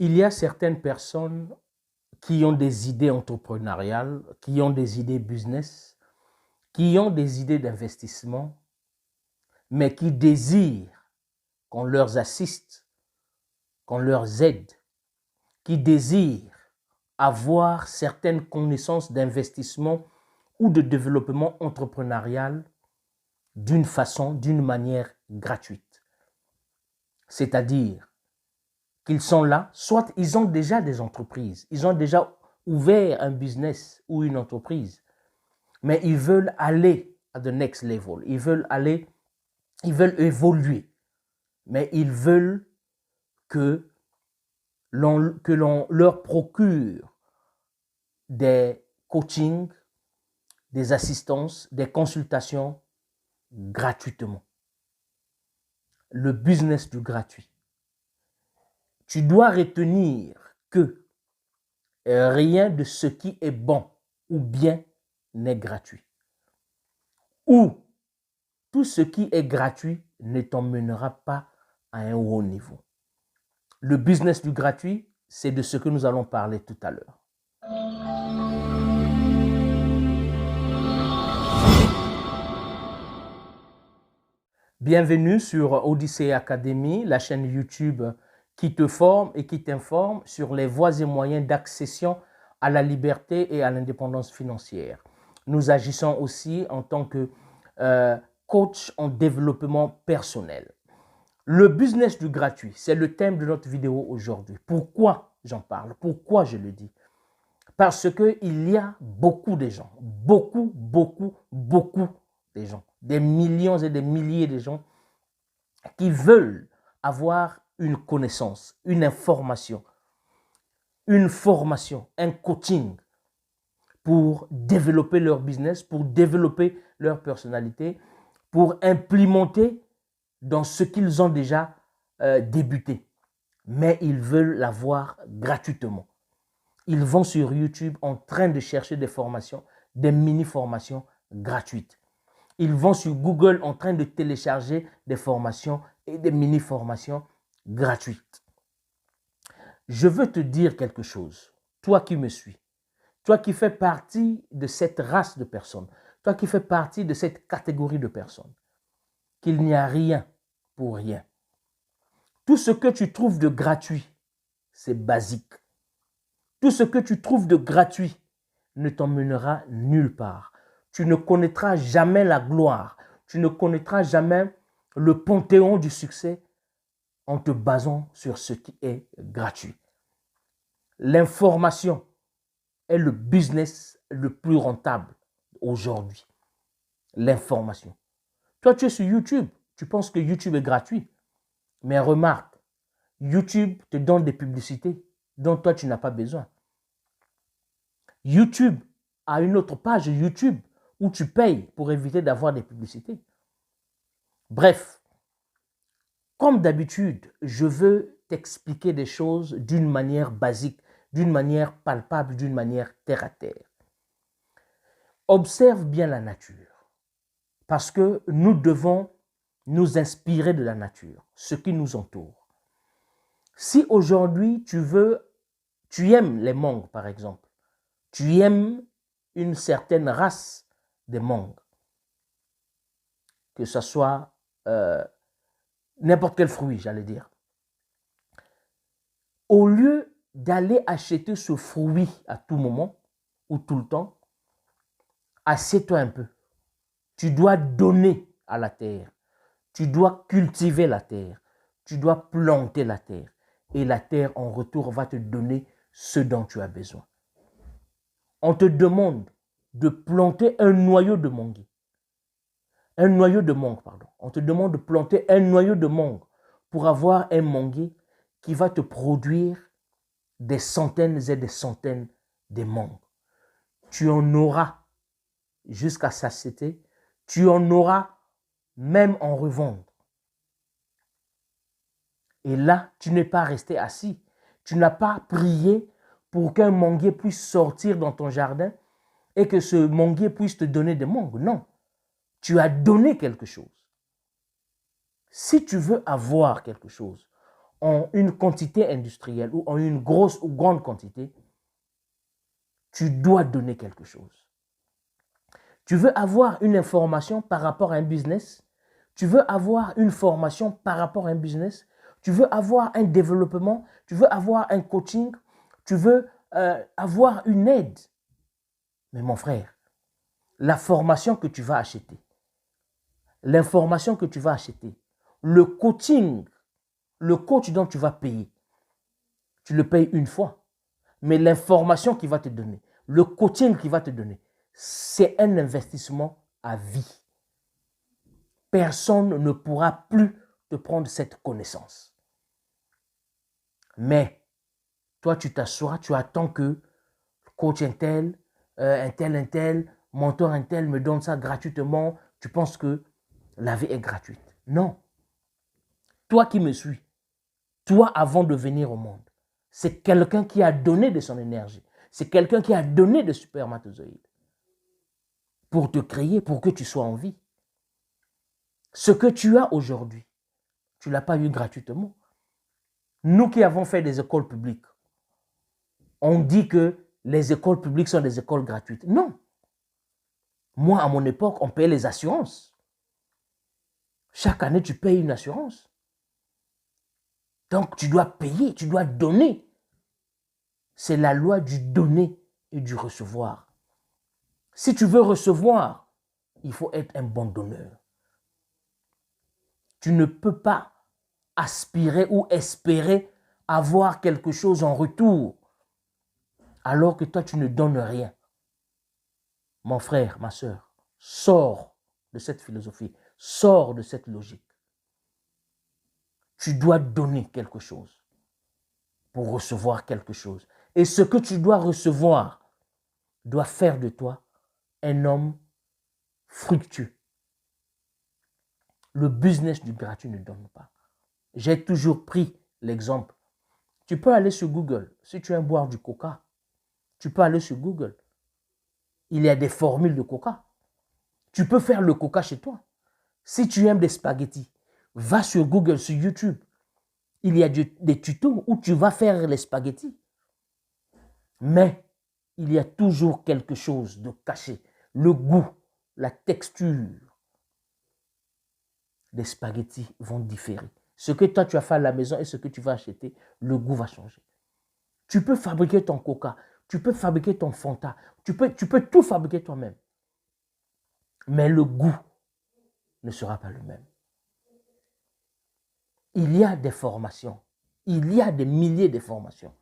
Il y a certaines personnes qui ont des idées entrepreneuriales, qui ont des idées business, qui ont des idées d'investissement, mais qui désirent qu'on leur assiste, qu'on leur aide, qui désirent avoir certaines connaissances d'investissement ou de développement entrepreneurial d'une façon, d'une manière gratuite. C'est-à-dire qu'ils sont là, soit ils ont déjà des entreprises, ils ont déjà ouvert un business ou une entreprise, mais ils veulent aller à the next level, ils veulent évoluer, mais ils veulent que l'on leur procure des coachings, des assistances, des consultations gratuitement. Le business du gratuit. Tu dois retenir que rien de ce qui est bon ou bien n'est gratuit. Ou tout ce qui est gratuit ne t'emmènera pas à un haut niveau. Le business du gratuit, c'est de ce que nous allons parler tout à l'heure. Bienvenue sur Odyssey Academy, la chaîne YouTube qui te forme et qui t'informe sur les voies et moyens d'accession à la liberté et à l'indépendance financière. Nous agissons aussi en tant que coach en développement personnel. Le business du gratuit, c'est le thème de notre vidéo aujourd'hui. Pourquoi j'en parle? Pourquoi je le dis? Parce qu'il y a beaucoup de gens, beaucoup de gens, des millions et des milliers de gens qui veulent avoir une connaissance, une information, une formation, un coaching pour développer leur business, pour développer leur personnalité, pour implémenter dans ce qu'ils ont déjà débuté. Mais ils veulent l'avoir gratuitement. Ils vont sur YouTube en train de chercher des formations, des mini-formations gratuites. Ils vont sur Google en train de télécharger des formations et des mini-formations gratuites. Je veux te dire quelque chose, toi qui me suis, toi qui fais partie de cette race de personnes, toi qui fais partie de cette catégorie de personnes, qu'il n'y a rien pour rien. Tout ce que tu trouves de gratuit, c'est basique. Tout ce que tu trouves de gratuit ne t'emmènera nulle part. Tu ne connaîtras jamais la gloire. Tu ne connaîtras jamais le panthéon du succès en te basant sur ce qui est gratuit. L'information est le business le plus rentable aujourd'hui. L'information. Toi, tu es sur YouTube. Tu penses que YouTube est gratuit. Mais remarque, YouTube te donne des publicités dont toi, tu n'as pas besoin. YouTube a une autre page YouTube où tu payes pour éviter d'avoir des publicités. Bref, comme d'habitude, je veux t'expliquer des choses d'une manière basique, d'une manière palpable, d'une manière terre à terre. Observe bien la nature, parce que nous devons nous inspirer de la nature, ce qui nous entoure. Si aujourd'hui tu aimes les mangues par exemple, tu aimes une certaine race de mangues, que ce soit n'importe quel fruit, j'allais dire. Au lieu d'aller acheter ce fruit à tout moment ou tout le temps, assieds-toi un peu. Tu dois donner à la terre. Tu dois cultiver la terre. Tu dois planter la terre. Et la terre, en retour, va te donner ce dont tu as besoin. On te demande de planter un noyau de mangue. Un noyau de mangue, pardon. On te demande de planter un noyau de mangue pour avoir un manguier qui va te produire des centaines et des centaines de mangues. Tu en auras jusqu'à satiété. Tu en auras même en revendre. Et là, tu n'es pas resté assis. Tu n'as pas prié pour qu'un manguier puisse sortir dans ton jardin et que ce manguier puisse te donner des mangues. Non. Tu as donné quelque chose. Si tu veux avoir quelque chose, en une quantité industrielle ou en une grosse ou grande quantité, tu dois donner quelque chose. Tu veux avoir une information par rapport à un business, tu veux avoir une formation par rapport à un business, tu veux avoir un développement, tu veux avoir un coaching, tu veux avoir une aide. Mais mon frère, la formation que tu vas acheter, l'information que tu vas acheter, le coaching, le coach dont tu vas payer, tu le payes une fois. Mais l'information qu'il va te donner, le coaching qu'il va te donner, c'est un investissement à vie. Personne ne pourra plus te prendre cette connaissance. Mais toi, tu t'assois, tu attends que coach un tel, mentor un tel me donne ça gratuitement. Tu penses que la vie est gratuite. Non. Toi qui me suis, toi avant de venir au monde, c'est quelqu'un qui a donné de son énergie. C'est quelqu'un qui a donné de spermatozoïdes pour te créer, pour que tu sois en vie. Ce que tu as aujourd'hui, tu ne l'as pas eu gratuitement. Nous qui avons fait des écoles publiques, on dit que les écoles publiques sont des écoles gratuites. Non. Moi, à mon époque, on payait les assurances. Chaque année, tu payes une assurance. Donc, tu dois payer, tu dois donner. C'est la loi du donner et du recevoir. Si tu veux recevoir, il faut être un bon donneur. Tu ne peux pas aspirer ou espérer avoir quelque chose en retour alors que toi, tu ne donnes rien. Mon frère, ma soeur, sors de cette philosophie, sors de cette logique. Tu dois donner quelque chose pour recevoir quelque chose. Et ce que tu dois recevoir doit faire de toi un homme fructueux. Le business du gratuit ne donne pas. J'ai toujours pris l'exemple. Tu peux aller sur Google. Si tu aimes boire du coca, tu peux aller sur Google. Il y a des formules de coca. Tu peux faire le coca chez toi. Si tu aimes des spaghettis, va sur Google, sur YouTube. Il y a des tutos où tu vas faire les spaghettis. Mais il y a toujours quelque chose de caché. Le goût, la texture des spaghettis vont différer. Ce que toi tu as fait à la maison et ce que tu vas acheter, le goût va changer. Tu peux fabriquer ton coca, tu peux fabriquer ton Fanta, tu peux tout fabriquer toi-même. Mais le goût ne sera pas le même. Il y a des formations, il y a des milliers de formations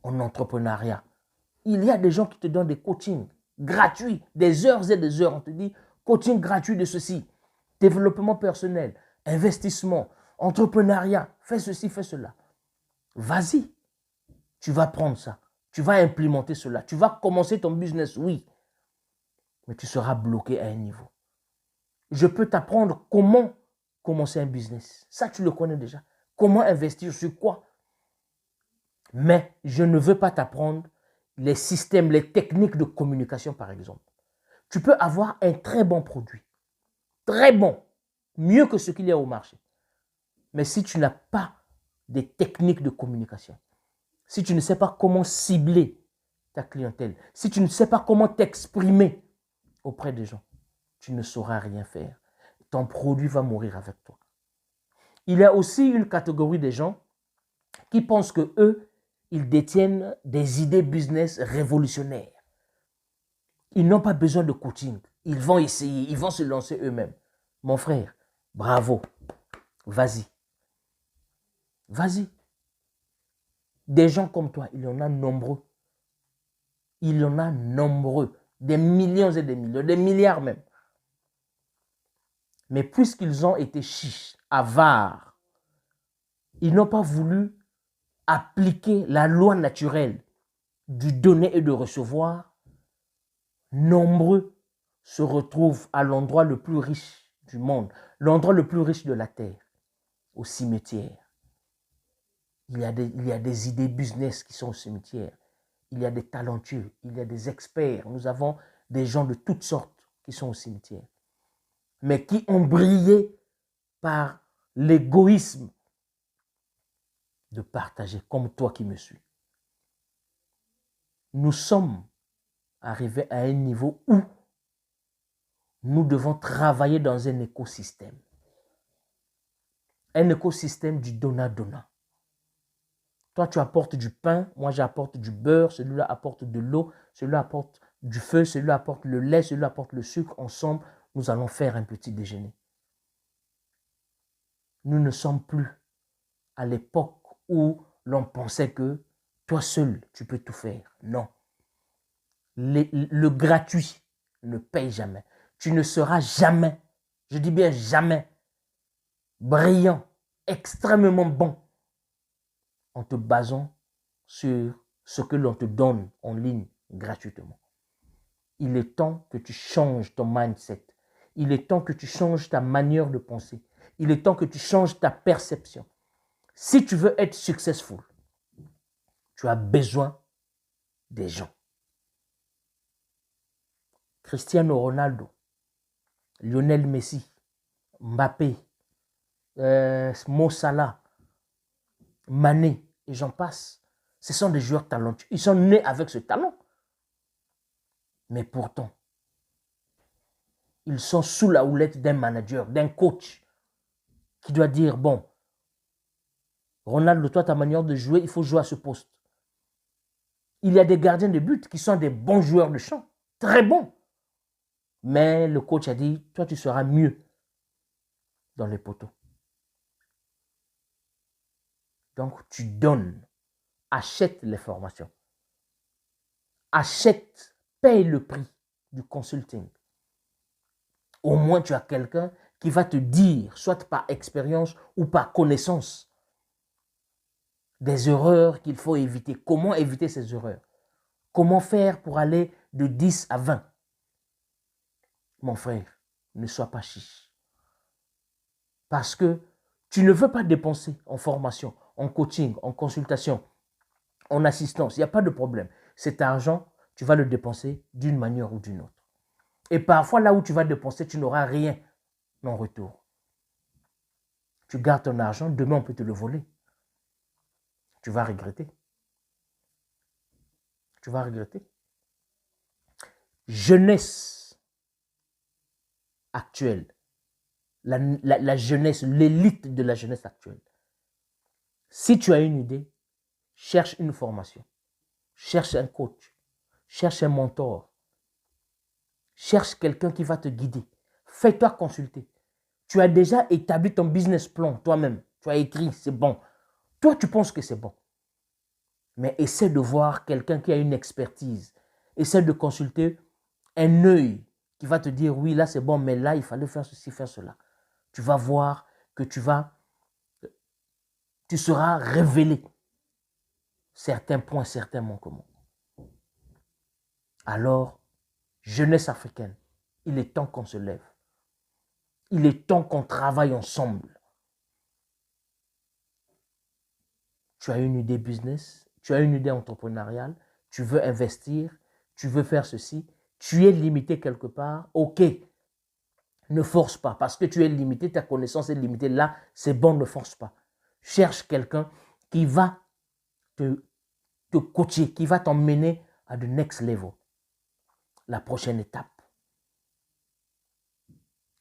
en entrepreneuriat. Il y a des gens qui te donnent des coachings gratuits, des heures et des heures. On te dit coaching gratuit de ceci, développement personnel, investissement, entrepreneuriat, fais ceci, fais cela. Vas-y, tu vas prendre ça, tu vas implémenter cela, tu vas commencer ton business, oui, mais tu seras bloqué à un niveau. Je peux t'apprendre comment commencer un business. Ça, tu le connais déjà. Comment investir, sur quoi? Mais je ne veux pas t'apprendre les systèmes, les techniques de communication, par exemple. Tu peux avoir un très bon produit, très bon, mieux que ce qu'il y a au marché. Mais si tu n'as pas des techniques de communication, si tu ne sais pas comment cibler ta clientèle, si tu ne sais pas comment t'exprimer auprès des gens, tu ne sauras rien faire. Ton produit va mourir avec toi. Il y a aussi une catégorie de gens qui pensent que eux, ils détiennent des idées business révolutionnaires. Ils n'ont pas besoin de coaching. Ils vont essayer, ils vont se lancer eux-mêmes. Mon frère, bravo. Vas-y. Vas-y. Des gens comme toi, il y en a nombreux. Il y en a nombreux. Des millions et des millions, des milliards même. Mais puisqu'ils ont été chiches, avares, ils n'ont pas voulu appliquer la loi naturelle du donner et de recevoir. Nombreux se retrouvent à l'endroit le plus riche du monde, l'endroit le plus riche de la terre, au cimetière. Il y a des idées business qui sont au cimetière. Il y a des talentueux, il y a des experts. Nous avons des gens de toutes sortes qui sont au cimetière, mais qui ont brillé par l'égoïsme de partager comme toi qui me suis. Nous sommes arrivés à un niveau où nous devons travailler dans un écosystème. Un écosystème du donnant-donnant. Toi, tu apportes du pain, moi j'apporte du beurre, celui-là apporte de l'eau, celui-là apporte du feu, celui-là apporte le lait, celui-là apporte le sucre. Ensemble, nous allons faire un petit déjeuner. Nous ne sommes plus à l'époque où l'on pensait que toi seul, tu peux tout faire. Non. Le gratuit ne paye jamais. Tu ne seras jamais, je dis bien jamais, brillant, extrêmement bon en te basant sur ce que l'on te donne en ligne gratuitement. Il est temps que tu changes ton mindset. Il est temps que tu changes ta manière de penser. Il est temps que tu changes ta perception. Si tu veux être successful, tu as besoin des gens. Cristiano Ronaldo, Lionel Messi, Mbappé, Mo Salah, Mané, et j'en passe. Ce sont des joueurs talentueux. Ils sont nés avec ce talent. Mais pourtant, ils sont sous la houlette d'un manager, d'un coach qui doit dire, bon, Ronaldo, toi, ta manière de jouer, il faut jouer à ce poste. Il y a des gardiens de but qui sont des bons joueurs de champ, très bons. Mais le coach a dit, toi, tu seras mieux dans les poteaux. Donc, tu donnes, achète les formations. Achète, paye le prix du consulting. Au moins, tu as quelqu'un qui va te dire, soit par expérience ou par connaissance, des erreurs qu'il faut éviter. Comment éviter ces erreurs? Comment faire pour aller de 10 à 20? Mon frère, ne sois pas chiche. Parce que tu ne veux pas dépenser en formation, en coaching, en consultation, en assistance. Il n'y a pas de problème. Cet argent, tu vas le dépenser d'une manière ou d'une autre. Et parfois, là où tu vas dépenser, tu n'auras rien en retour. Tu gardes ton argent, demain on peut te le voler. Tu vas regretter. Tu vas regretter. Jeunesse actuelle, la jeunesse, l'élite de la jeunesse actuelle. Si tu as une idée, cherche une formation, cherche un coach, cherche un mentor, cherche quelqu'un qui va te guider. Fais-toi consulter. Tu as déjà établi ton business plan toi-même. Tu as écrit, c'est bon. Toi, tu penses que c'est bon. Mais essaie de voir quelqu'un qui a une expertise. Essaie de consulter un œil qui va te dire, oui, là c'est bon, mais là, il fallait faire ceci, faire cela. Tu vas voir que tu seras révélé certains points, certains manquements. Alors, jeunesse africaine, il est temps qu'on se lève. Il est temps qu'on travaille ensemble. Tu as une idée business, tu as une idée entrepreneuriale, tu veux investir, tu veux faire ceci, tu es limité quelque part, ok, ne force pas, parce que tu es limité, ta connaissance est limitée, là, c'est bon, ne force pas. Cherche quelqu'un qui va te coacher, qui va t'emmener à the next level, la prochaine étape.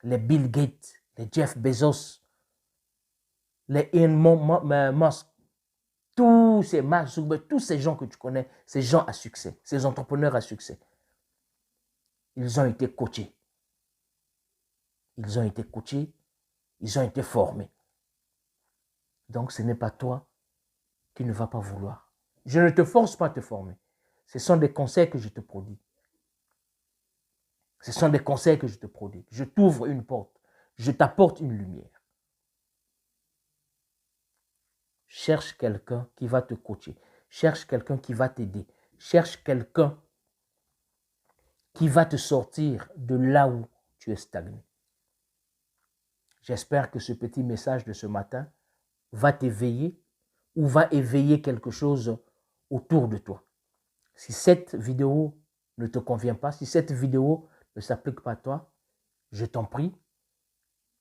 Les Bill Gates, les Jeff Bezos, les Elon Musk, tous ces gens que tu connais, ces gens à succès, ces entrepreneurs à succès, ils ont été coachés. Ils ont été coachés, ils ont été formés. Donc, ce n'est pas toi qui ne vas pas vouloir. Je ne te force pas à te former. Ce sont des conseils que je te prodigue. Ce sont des conseils que je te prodigue. Je t'ouvre une porte. Je t'apporte une lumière. Cherche quelqu'un qui va te coacher. Cherche quelqu'un qui va t'aider. Cherche quelqu'un qui va te sortir de là où tu es stagné. J'espère que ce petit message de ce matin va t'éveiller ou va éveiller quelque chose autour de toi. Si cette vidéo ne te convient pas, si cette vidéo ne s'applique pas à toi, je t'en prie,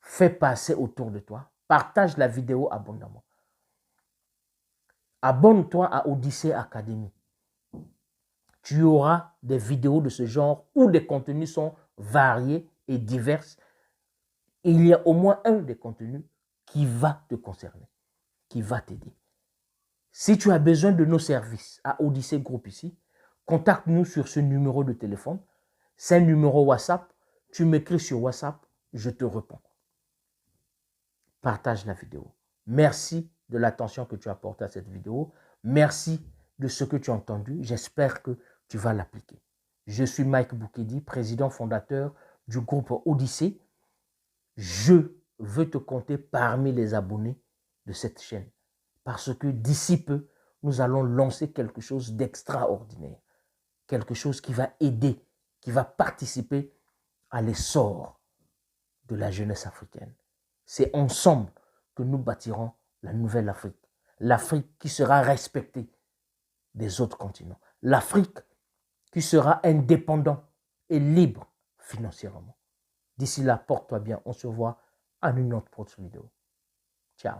fais passer autour de toi. Partage la vidéo abondamment. Abonne-toi à Odyssée Academy. Tu auras des vidéos de ce genre où les contenus sont variés et divers. Il y a au moins un des contenus qui va te concerner, qui va t'aider. Si tu as besoin de nos services à Odyssée Group ici, contacte-nous sur ce numéro de téléphone. C'est un numéro WhatsApp. Tu m'écris sur WhatsApp, je te réponds. Partage la vidéo. Merci de l'attention que tu as portée à cette vidéo. Merci de ce que tu as entendu. J'espère que tu vas l'appliquer. Je suis Mike Boukedi, président fondateur du groupe Odyssée. Je veux te compter parmi les abonnés de cette chaîne parce que d'ici peu, nous allons lancer quelque chose d'extraordinaire, quelque chose qui va aider, qui va participer à l'essor de la jeunesse africaine. C'est ensemble que nous bâtirons la nouvelle Afrique. L'Afrique qui sera respectée des autres continents. L'Afrique qui sera indépendante et libre financièrement. D'ici là, porte-toi bien. On se voit à une autre prochaine vidéo. Ciao.